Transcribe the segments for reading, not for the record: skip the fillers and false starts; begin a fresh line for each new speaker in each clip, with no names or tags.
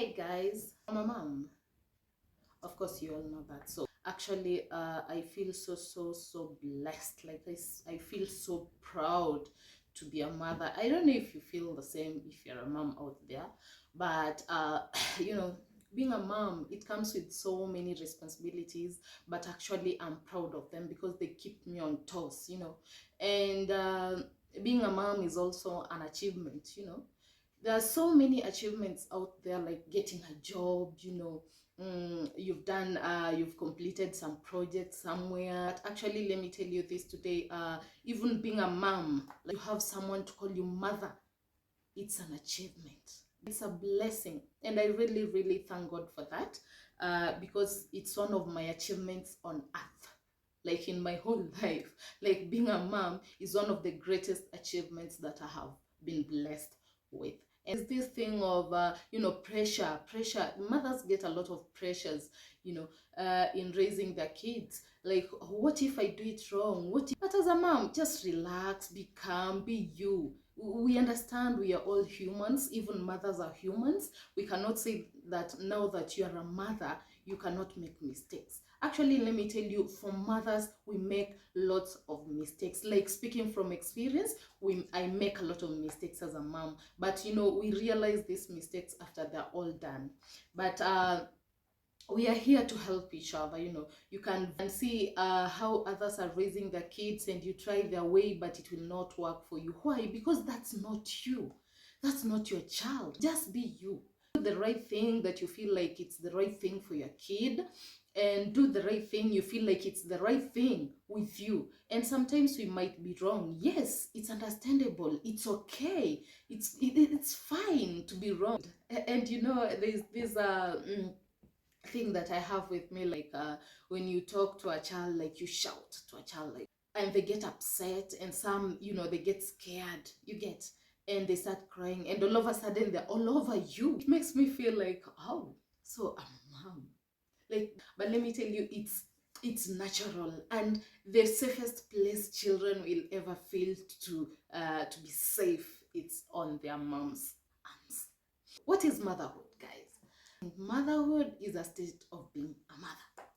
Hey guys, I'm a mom. Of course, you all know that. So actually, I feel so blessed. I feel so proud to be a mother. I don't know if you feel the same if you're a mom out there, but you know, being a mom, it comes with so many responsibilities. But actually, I'm proud of them because they keep me on toes. And being a mom is also an achievement. There are so many achievements out there, like getting a job. You've completed some project somewhere. But actually, let me tell you this today, even being a mom, like you have someone to call you mother, it's an achievement, it's a blessing, and I really thank God for that, because it's one of my achievements on earth, like in my whole life. Like being a mom is one of the greatest achievements that I have been blessed with. And it's this thing of pressure. Mothers get a lot of pressures, in raising their kids. Like, what if I do it wrong? But as a mom, just relax, be calm, be you. We understand we are all humans. Even mothers are humans. We cannot say that now that you are a mother, you cannot make mistakes. Actually, let me tell you, for mothers, we make lots of mistakes. Like, speaking from experience, I make a lot of mistakes as a mom. But we realize these mistakes after they're all done. But we are here to help each other. You can see how others are raising their kids, and you try their way, but it will not work for you. Why? Because that's not you. That's not your child. Just be you. Do the right thing that you feel like it's the right thing for your kid, and do the right thing you feel like it's the right thing with you. And sometimes we might be wrong. Yes, it's understandable. It's okay. It's fine to be wrong. And there's this thing that I have with me, like when you talk to a child, like you shout to a child, like, and they get upset, and some, they get scared, and they start crying, and all of a sudden they're all over you. It makes me feel like, oh, so I'm a mom. Like, but let me tell you, it's natural, and the safest place children will ever feel to be safe, it's on their mom's arms. What is motherhood, guys? Motherhood is a state of being a mother.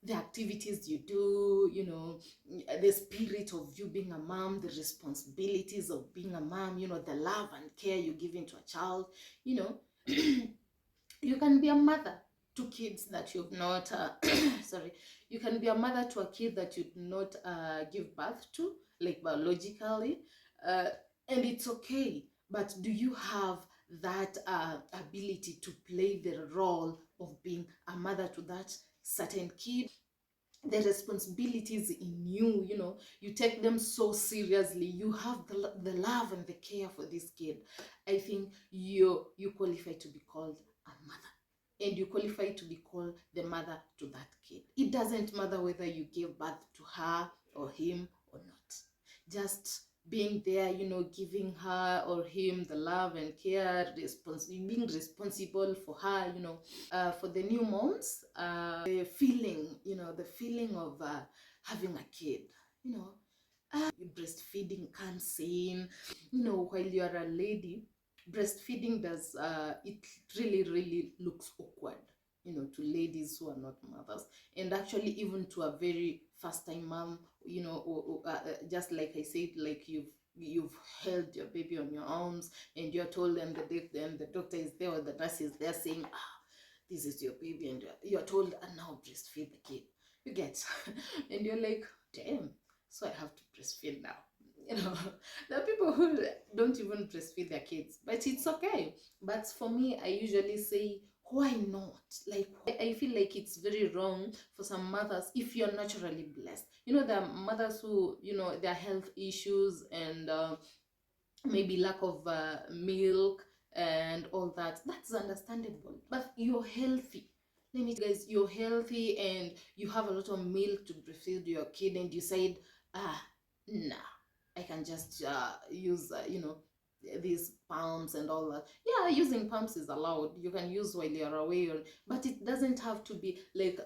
The activities you do, the spirit of you being a mom, the responsibilities of being a mom, the love and care you give into a child, you can be a mother to kids that you've not sorry, you can be a mother to a kid that you'd not give birth to, like biologically, uh, and it's okay. But do you have that ability to play the role of being a mother to that certain kid? The responsibilities in you take them so seriously. You have the love and the care for this kid. I think you qualify to be called a mother, and you qualify to be called the mother to that kid. It doesn't matter whether you gave birth to her or him or not. Just being there, giving her or him the love and care, being responsible for her, for the new moms, the feeling of having a kid, breastfeeding comes in, while you're a lady. Breastfeeding does, it really looks awkward, to ladies who are not mothers, and actually even to a very first time mom, just like I said, like you've held your baby on your arms, and you're told, and the doctor is there, or the nurse is there saying, this is your baby, and you're told, and now breastfeed the kid. You get and you're like, damn, so I have to breastfeed now. There are people who don't even breastfeed their kids, but it's okay. But for me, I usually say, why not? Like, I feel like it's very wrong for some mothers, if you're naturally blessed. There are mothers who, their health issues, and maybe lack of milk and all that. That's understandable. But you're healthy. Let me tell you guys, you're healthy, and you have a lot of milk to breastfeed your kid, and you said, nah, I can just use, these pumps and all that. Yeah, using pumps is allowed. You can use while you're away, but it doesn't have to be like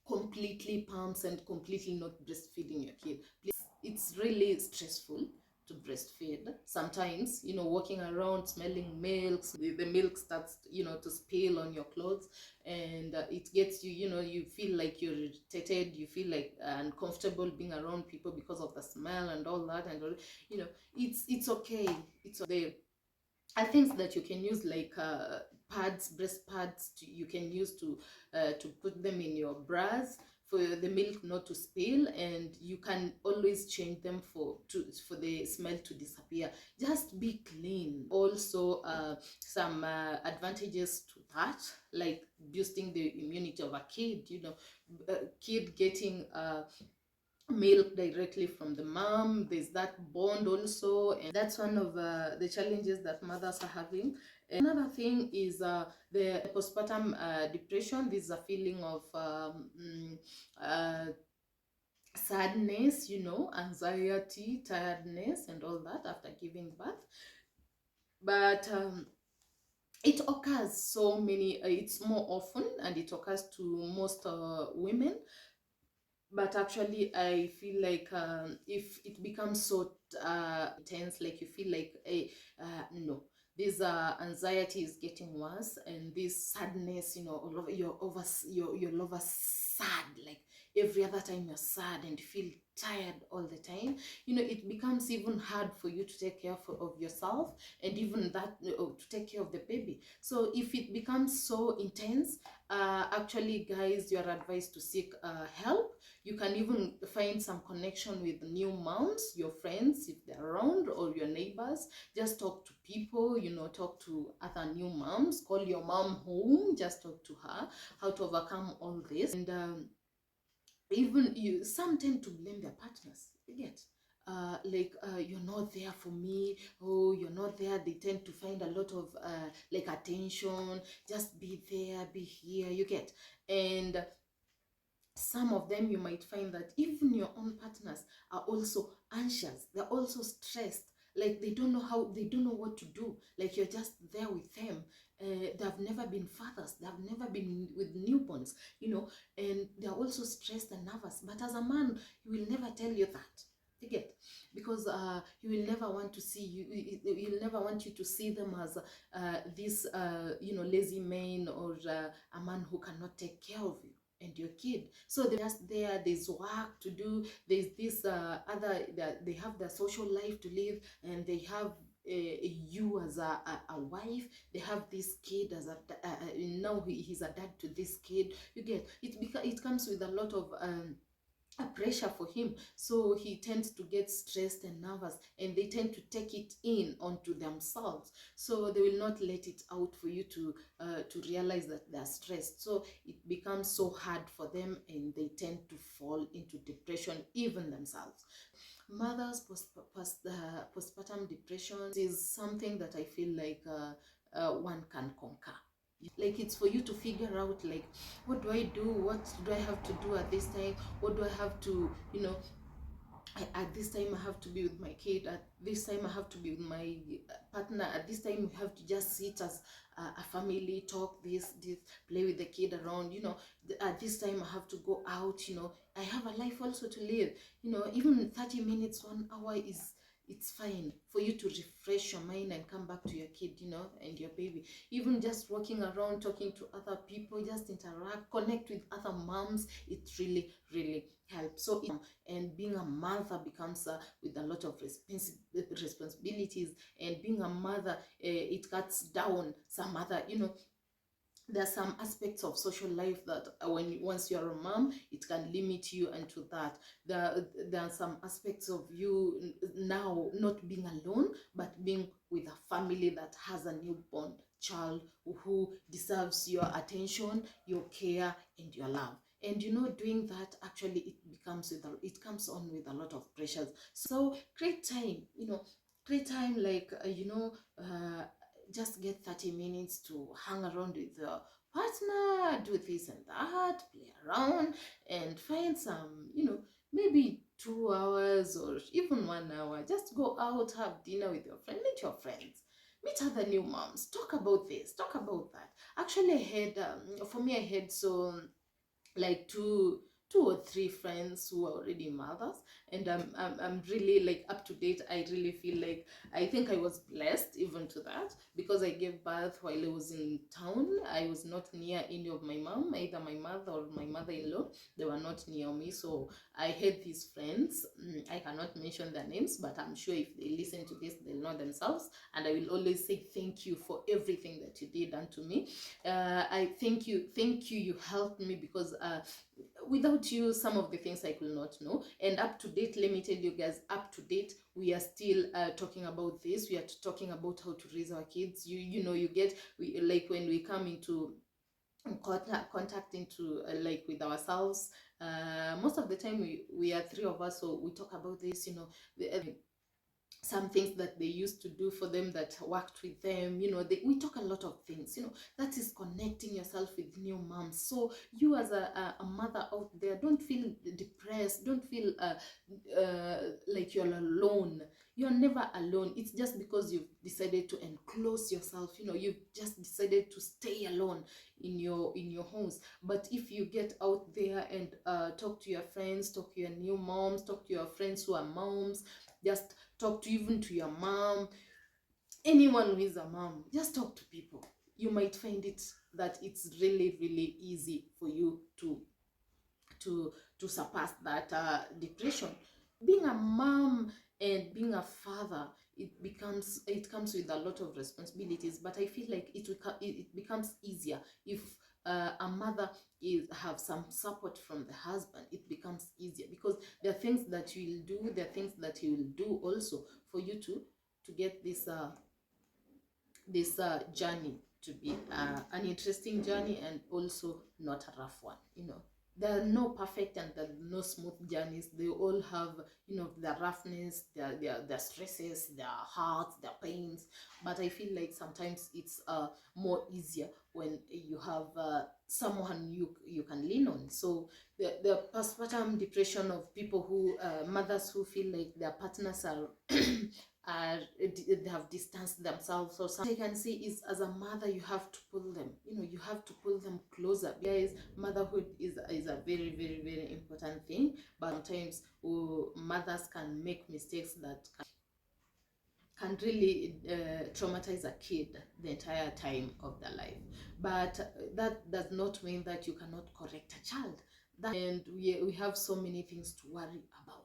completely pumps and completely not breastfeeding your kid. Please, it's really stressful to breastfeed. Sometimes, walking around smelling milks, the milk starts, to spill on your clothes, and it gets you, you feel like you're irritated, you feel like uncomfortable being around people because of the smell and all that, and it's okay. It's there are things that you can use, like pads, breast pads, you can use to put them in your bras for the milk not to spill, and you can always change them for the smell to disappear. Just be clean. Also, some advantages to that, like boosting the immunity of a kid. A kid getting milk directly from the mom, there's that bond also, and that's one of the challenges that mothers are having. Another thing is the postpartum depression. This is a feeling of uh, sadness, anxiety, tiredness, and all that after giving birth. But it occurs so many, it's more often, and it occurs to most women. But actually, I feel like if it becomes so intense, like you feel like, no, this anxiety is getting worse, and this sadness, all over, you're over sad, like every other time you're sad and feel tired all the time. It becomes even hard for you to take care of yourself, and even that, to take care of the baby. So if it becomes so intense, actually, guys, you are advised to seek help. You can even find some connection with new moms, your friends, if they're around, or your neighbors. Just talk to people, talk to other new moms. Call your mom home, just talk to her, how to overcome all this. And even some tend to blame their partners. You get like, you're not there for me. Oh, you're not there. They tend to find a lot of like attention. Just be there, be here. You get. And some of them, you might find that even your own partners are also anxious, they're also stressed, like they don't know what to do, like you're just there with them. They've never been fathers, they've never been with newborns, and they're also stressed and nervous. But as a man, he will never tell you that. You get. Because he will never want to see you, he'll never want you to see them as this lazy man, or a man who cannot take care of you and your kid. So they're just there, there's work to do, there's this other, they have their social life to live, and they have you as a wife, they have this kid as now he's a dad to this kid. You get it. It comes with a lot of a pressure for him, so he tends to get stressed and nervous, and they tend to take it in onto themselves, so they will not let it out for you to realize that they're stressed. So it becomes so hard for them, and they tend to fall into depression even themselves. Mothers postpartum depression is something that I feel like one can conquer. Like, it's for you to figure out, like, what do I do, what do I have to do at this time, what do I have to, at this time I have to be with my kid, at this time I have to be with my partner, at this time we have to just sit as a family, talk, this play with the kid around, at this time I have to go out, I have a life also to live. Even 30 minutes, 1 hour is, it's fine for you to refresh your mind and come back to your kid, and your baby. Even just walking around, talking to other people, just interact, connect with other moms, it really, really helps. So and being a mother becomes with a lot of responsibilities, and being a mother, it cuts down some other, there are some aspects of social life that once you're a mom, it can limit you into that. There are some aspects of you now not being alone, but being with a family that has a newborn child who deserves your attention, your care, and your love. And doing that, actually, it comes on with a lot of pressures. So create time, create time, like just get 30 minutes to hang around with your partner, do this and that, play around, and find some, maybe 2 hours or even 1 hour. Just go out, have dinner with your friend, meet your friends, meet other new moms, talk about this, talk about that. Actually, I had, for me, I had so like two or three friends who are already mothers, and I'm really like up to date. I really feel like I think I was blessed even to that, because I gave birth while I was in town. I was not near any of my mom, either my mother or my mother-in-law. They were not near me, so I had these friends. I cannot mention their names, but I'm sure if they listen to this, they'll know themselves. And I will always say thank you for everything that you did unto me. I thank you. You helped me, because without you, some of the things I could not know. And up to date, let me tell you guys, up to date, we are still talking about this. We are talking about how to raise our kids. You know, you get, like when we come into contact into like with ourselves, most of the time we are three of us, so we talk about this, you know, some things that they used to do for them that worked with them, you know, we talk a lot of things, you know, that is connecting yourself with new moms. So you as a mother out there, don't feel depressed, don't feel like you're alone. You're never alone. It's just because you've decided to enclose yourself, you know, you've just decided to stay alone in your homes. But if you get out there and talk to your friends, talk to your new moms, talk to your friends who are moms, just talk to even to your mom, anyone who is a mom, just talk to people. You might find it that it's really really easy for you to surpass that depression. Being a mom and being a father, it comes with a lot of responsibilities, but I feel like it becomes easier if a mother have some support from the husband. It becomes easier because there are things that you will do, there are things that he will do also for you to get this journey to be an interesting journey, and also not a rough one. You know, there are no perfect and there are no smooth journeys. They all have, you know, their roughness, their stresses, their hearts, their pains. But I feel like sometimes it's more easier when you have someone you can lean on. So the postpartum depression of people who mothers who feel like their partners are they have distanced themselves, or something I can say is, as a mother, you have to pull them, you know, you have to pull them closer. Guys, motherhood is a very very very important thing, but sometimes mothers can make mistakes that can really traumatize a kid the entire time of their life. But that does not mean that you cannot correct a child. And we have so many things to worry about.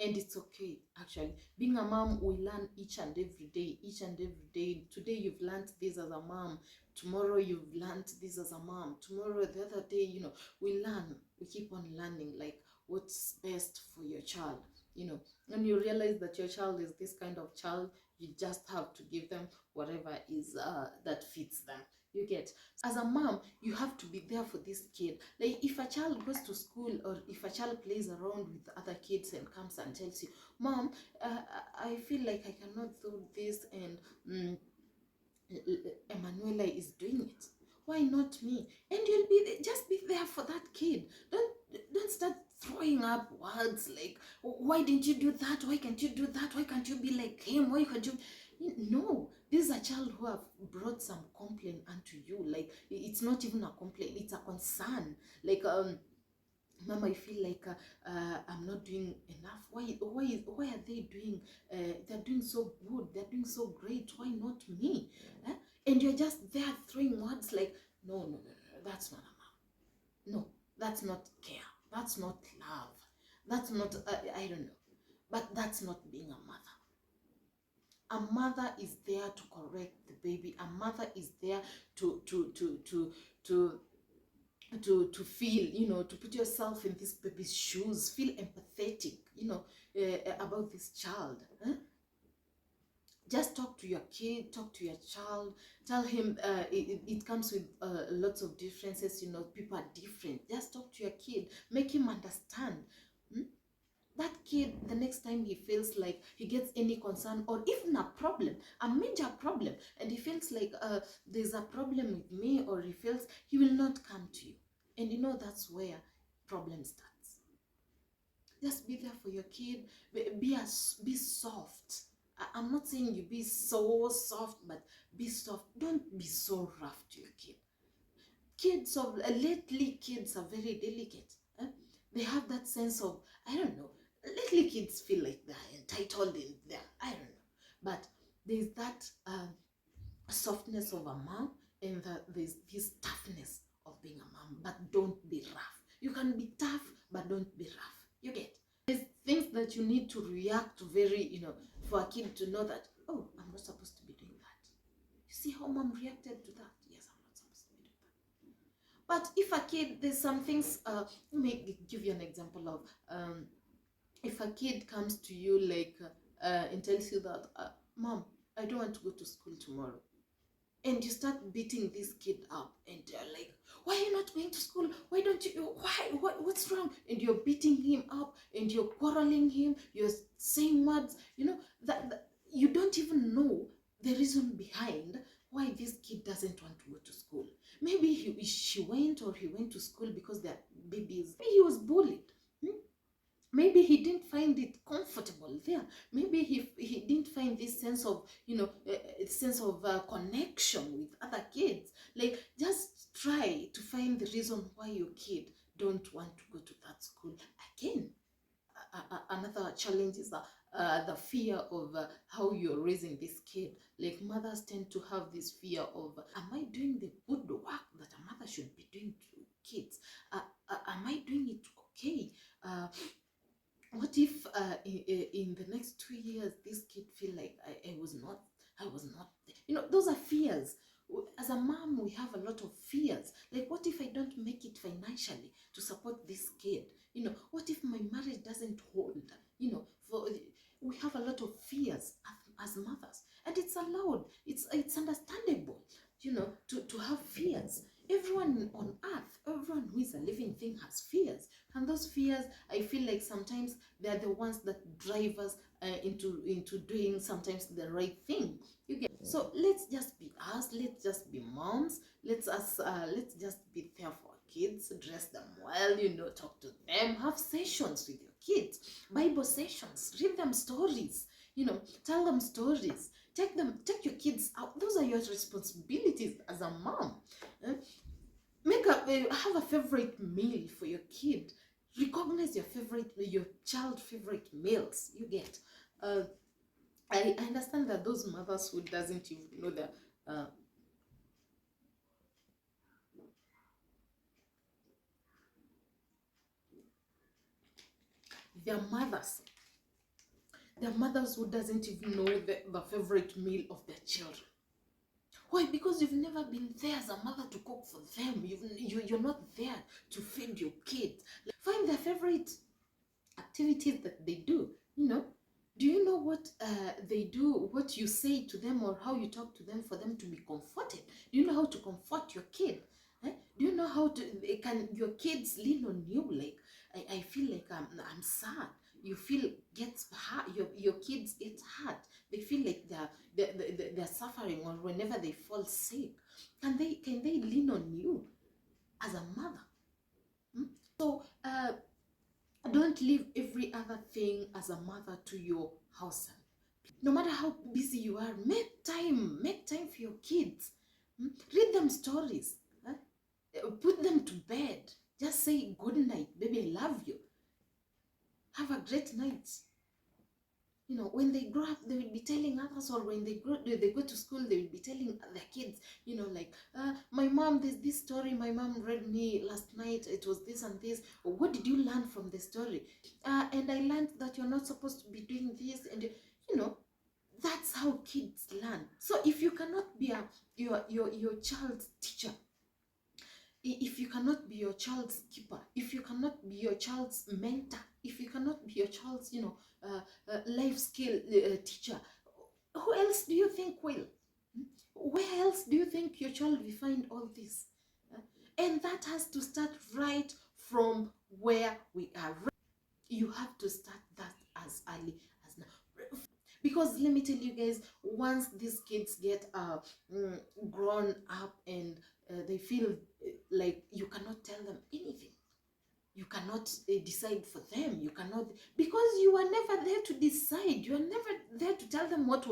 And it's okay, actually. Being a mom, we learn each and every day, each and every day. Today you've learned this as a mom, tomorrow you've learned this as a mom, tomorrow, the other day, you know, we learn, we keep on learning, like what's best for your child, you know. When you realize that your child is this kind of child, you just have to give them whatever is that fits them. You get, as a mom, you have to be there for this kid. Like if a child goes to school, or if a child plays around with other kids and comes and tells you, mom, I feel like I cannot do this, and Emanuela is doing it, why not me? And you'll just be there for that kid. Don't start throwing up words like, why didn't you do that, why can't you do that, why can't you be like him, why can't you? No, this is a child who have brought some complaint unto you. Like it's not even a complaint, it's a concern. Like mom, I feel like I'm not doing enough. Why are they doing? They're doing so good. They're doing so great. Why not me? Eh? And you're just there throwing words like, no, no, no, no, that's not a mom. No, that's not care. That's not love. That's not, I don't know. But that's not being a mother. A mother is there to correct the baby. A mother is there to to feel, you know, to put yourself in this baby's shoes, feel empathetic, you know, about this child. Just talk to your kid, talk to your child, tell him it comes with lots of differences, you know, people are different. Just talk to your kid, make him understand. That kid, the next time he feels like he gets any concern, or even a problem, a major problem, and he feels like there's a problem with me, or he feels, he will not come to you. And you know, that's where problem starts. Just be there for your kid. Be soft. I'm not saying you be so soft, but be soft. Don't be so rough to your kid. kids of lately kids are very delicate. They have that sense of, I don't know, lately kids feel like they're entitled in there, I don't know, but there's that softness of a mom, and there's this toughness of being a mom. But don't be rough. You can be tough, but don't be rough. You get, there's things that you need to react very, for a kid to know that, oh, I'm not supposed to be doing that. You see how mom reacted to that? Yes, I'm not supposed to be doing that. But if a kid, there's some things, let me give you an example of, if a kid comes to you like and tells you that, mom, I don't want to go to school tomorrow, and you start beating this kid up, and you're like, why are you not going to school? Why don't you, what's wrong? And you're beating him up, and you're quarreling him, you're saying words, that you don't even know the reason behind why this kid doesn't want to go to school. Maybe she went, or he went to school because they're babies. Maybe he was bullied. Maybe he didn't find it comfortable there. Maybe he didn't find this sense of, connection with other kids. Like, just try to find the reason why your kid don't want to go to that school again. Another challenge is the fear of how you're raising this kid. Like, mothers tend to have this fear of, am I doing the good work that a mother should be doing to kids? Am I doing it okay? What if in the next 2 years this kid feel like I was not those are fears. As a mom, we have a lot of fears. Like, what if I don't make it financially to support this kid? What if my marriage doesn't hold? We have a lot of fears as mothers, and it's allowed. It's understandable, to have fears. Everyone on earth, everyone who is a living thing has fears. And those fears, I feel like sometimes they're the ones that drive us into doing sometimes the right thing. You get, so let's just be us. Let's just be moms. Let's just be there for our kids. Dress them well. Talk to them. Have sessions with your kids. Bible sessions. Read them stories. Tell them stories. Take your kids out. Those are your responsibilities as a mom. Have a favorite meal for your kid. Recognize your child favorite meals. You get. I understand that those mothers who doesn't even know their mothers. They're mothers who doesn't even know the favorite meal of their children. Why? Because you've never been there as a mother to cook for them. You're not there to feed your kids. Find their favorite activities that they do. Do you know what they do, what you say to them, or how you talk to them for them to be comforted? Do you know how to comfort your kid? Do you know how can your kids lean on you? Like, I feel like I'm sad. You feel gets hurt. Your kids get hurt. They feel like they're suffering, or whenever they fall sick, can they lean on you as a mother? So don't leave every other thing as a mother to your husband. No matter how busy you are, make time for your kids. Read them stories. Put them to bed. Just say good night, baby, I love you. Have a great night. When they grow up, they will be telling others, or when they go to school, they will be telling their kids, like, my mom, there's this story my mom read me last night. It was this and this. What did you learn from the story? And I learned that you're not supposed to be doing this. And, that's how kids learn. So if you cannot be your child's teacher, if you cannot be your child's keeper, if you cannot be your child's mentor, if you cannot be your child's, life skill teacher, who else do you think will? Where else do you think your child will find all this? And that has to start right from where we are. You have to start that as early as now. Because let me tell you guys, once these kids get grown up, and they feel like you cannot tell them anything. You cannot decide for them. You cannot, because you are never there to decide. You are never there to tell them what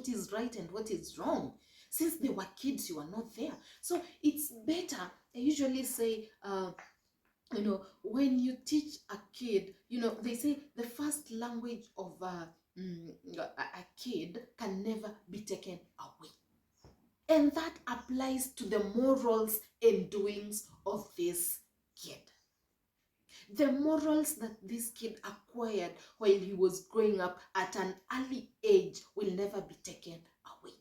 is right and what is wrong. Since they were kids, you were not there. So it's better. I usually say, when you teach a kid, they say the first language of a kid can never be taken away. And that applies to the morals and doings of this kid. The morals that this kid acquired while he was growing up at an early age will never be taken away.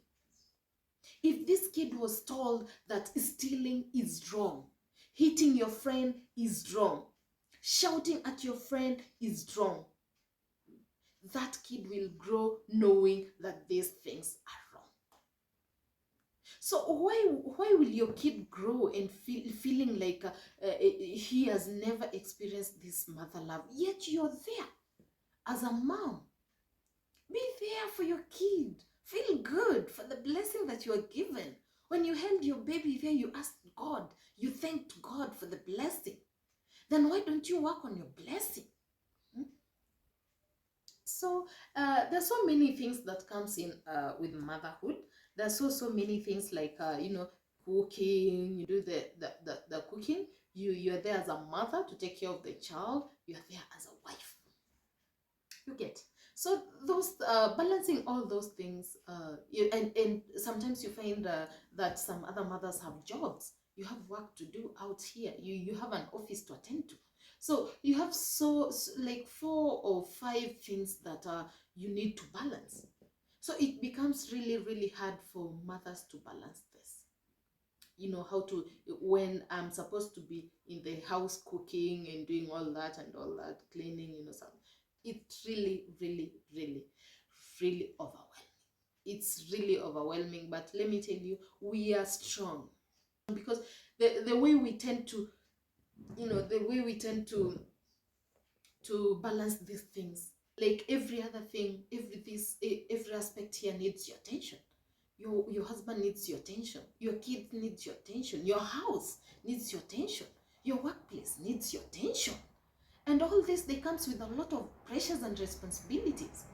If this kid was told that stealing is wrong, hitting your friend is wrong, shouting at your friend is wrong, that kid will grow knowing that these things are wrong. So why will your kid grow and feeling like he has never experienced this mother love, yet you're there as a mom? Be there for your kid. Feel good for the blessing that you are given. When you held your baby there, you asked God, you thanked God for the blessing. Then why don't you work on your blessing? So there's so many things that comes in with motherhood. There's so many things like cooking. You do the cooking. You're there as a mother to take care of the child. You're there as a wife. You get. So those balancing all those things, and sometimes you find that some other mothers have jobs. You have work to do out here. You have an office to attend to. So you have like 4 or 5 things that you need to balance. So it becomes really, really hard for mothers to balance this. How to, when I'm supposed to be in the house cooking and doing all that, cleaning, something. It's really, really, really, really overwhelming. It's really overwhelming, but let me tell you, we are strong. Because the way we tend to, to balance these things, like every other thing, every aspect here needs your attention. Your husband needs your attention. Your kids needs your attention. Your house needs your attention. Your workplace needs your attention. And all this, they comes with a lot of pressures and responsibilities.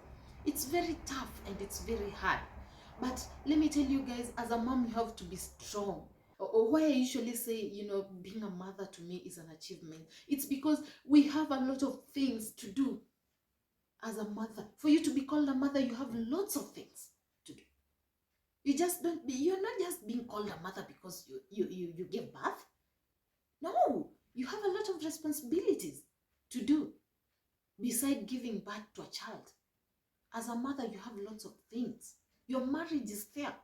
It's very tough and it's very hard. But let me tell you guys, as a mom, you have to be strong. Or why I usually say, being a mother to me is an achievement. It's because we have a lot of things to do as a mother. For you to be called a mother, you have lots of things to do. You're not just being called a mother because you give birth. No, you have a lot of responsibilities to do beside giving birth to a child. As a mother, you have lots of things. Your marriage is there.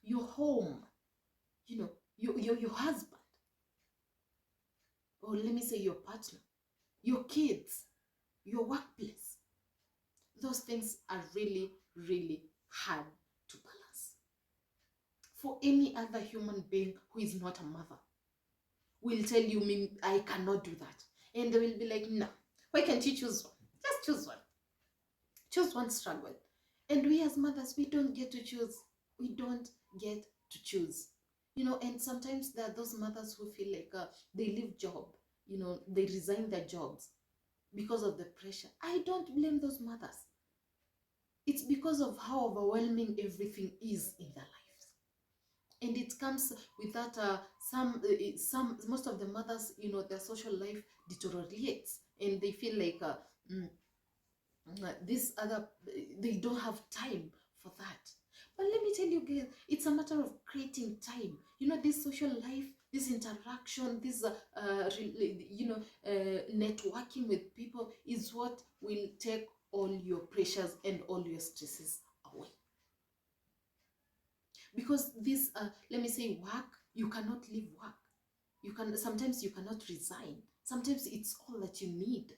Your home, your husband, or let me say your partner, your kids, your workplace. Those things are really, really hard to balance. For any other human being who is not a mother will tell you, I cannot do that. And they will be like, no, why can't you choose one? Just choose one. Choose one struggle. And we as mothers, we don't get to choose. We don't get to choose. And sometimes there are those mothers who feel like they leave job, they resign their jobs because of the pressure. I don't blame those mothers. It's because of how overwhelming everything is in their lives. And it comes with that most of the mothers, their social life deteriorates and they feel like they don't have time for that. But let me tell you guys, it's a matter of creating time. This social life, this interaction, this networking with people is what will take all your pressures and all your stresses away. Because this let me say, work, you cannot leave work. Sometimes you cannot resign. Sometimes it's all that you need.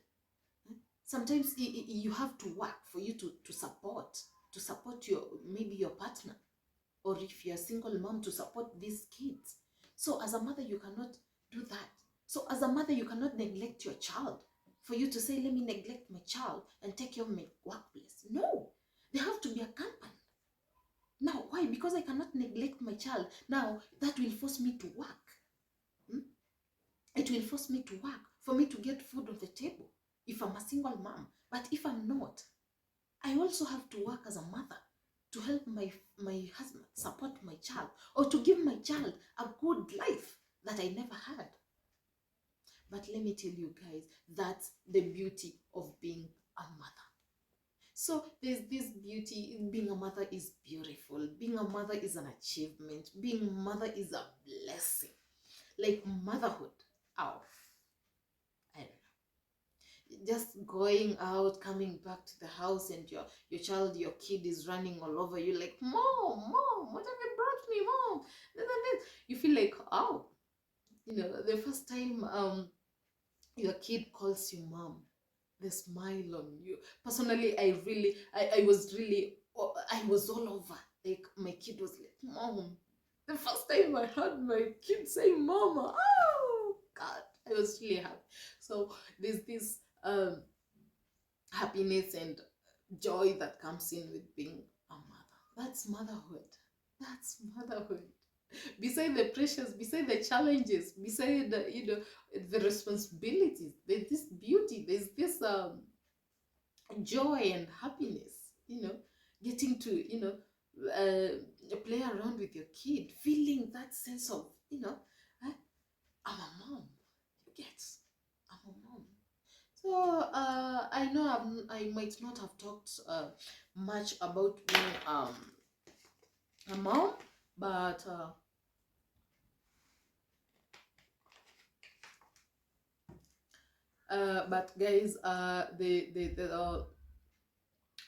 Sometimes you have to work for you to support maybe your partner, or if you're a single mom, to support these kids. So as a mother, you cannot do that. So as a mother, you cannot neglect your child for you to say, let me neglect my child and take care of my workplace. No, they have to be accompanied. Now, why? Because I cannot neglect my child. Now, that will force me to work. It will force me to work for me to get food on the table if I'm a single mom. But if I'm not, I also have to work as a mother to help my husband, support my child, or to give my child a good life that I never had. But let me tell you guys, that's the beauty of being a mother. So there's this beauty. Being a mother is beautiful. Being a mother is an achievement. Being a mother is a blessing. Like motherhood. Oh, I don't know. Just going out, coming back to the house, and your child, your kid is running all over you, like, mom, what have you brought me, mom? You feel like, oh, the first time your kid calls you mom, the smile on you. Personally, I was really, I was all over. Like, my kid was like, mom. The first time I heard my kid say mama, oh God, I was really happy. So there's this happiness and joy that comes in with being a mother. That's motherhood. That's motherhood. Beside the pressures, beside the challenges, beside the responsibilities, there's this beauty, there's this joy and happiness, getting to play around with your kid, feeling that sense of eh, I'm a mom. You get, I'm a mom. So I know I might not have talked much about being a mom, but guys,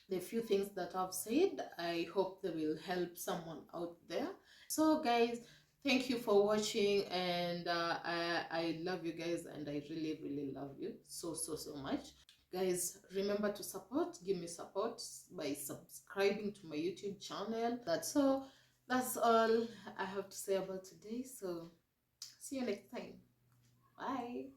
the few things that I've said, I hope they will help someone out there. So guys, thank you for watching, and I love you guys, and I really, really love you so, so, so much. Guys, remember to give me support by subscribing to my YouTube channel. That's all I have to say about today. So see you next time. Bye.